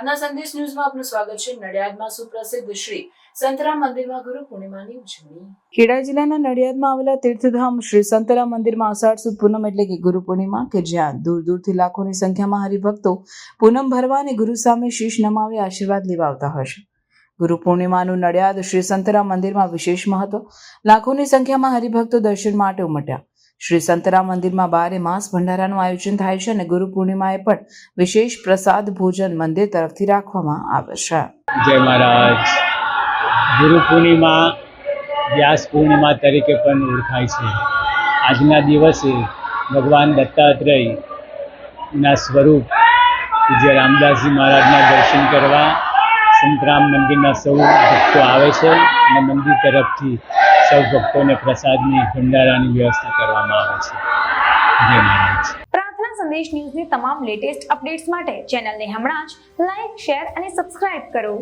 પ્રાર્થના સંદેશ ન્યૂઝમાં આપનું સ્વાગત છે। નડિયાદમાં સુપ્રસિદ્ધ શ્રી સંતરામ મંદિરમાં ગુરુ પૂર્ણિમાની ઉજવણી। ખેડા જિલ્લાના નડિયાદમાં આવેલા તીર્થધામ શ્રી સંતરામ મંદિરમાં અષાઢ સુદ પૂનમ એટલે કે ગુરુ પૂર્ણિમા કે જ્યાં દૂર દૂરથી લાખોની સંખ્યામાં હરિભક્તો પૂનમ ભરવા અને ગુરુ સામે શીશ નમાવી આશીર્વાદ લેવા આવતા હશે। ગુરુ પૂર્ણિમાનું નડિયાદ શ્રી સંતરામ મંદિરમાં વિશેષ મહત્વ। લાખોની સંખ્યામાં હરિભક્તો દર્શન માટે ઉમટ્યા। શ્રી સંતરામ મંદિરમાં 12 માસ ભંડારાનું આયોજન થાય છે અને ગુરુ પૂર્ણિમાએ પણ વિશેષ પ્રસાદ ભોજન મંદિર તરફથી રાખવામાં આવે છે। જય મહારાજ। ગુરુ પૂર્ણિમા વ્યાસ પૂર્ણિમા તરીકે પણ ઓળખાય છે। આજના દિવસે ભગવાન દત્તાત્રેયના સ્વરૂપ પૂજ્ય રામદાસજી મહારાજના દર્શન કરવા સંતરામ મંદિરના સૌ ભક્તો આવે છે અને મંદિર તરફથી સૌ ભક્તોને પ્રસાદની ભંડારાની વ્યવસ્થા કરવામાં આવે છે। જય મહારાજ। પ્રાર્થના સંદેશ ન્યૂઝની તમામ લેટેસ્ટ અપડેટ્સ માટે ચેનલને હમણાં જ લાઈક, શેર અને સબસ્ક્રાઇબ કરો।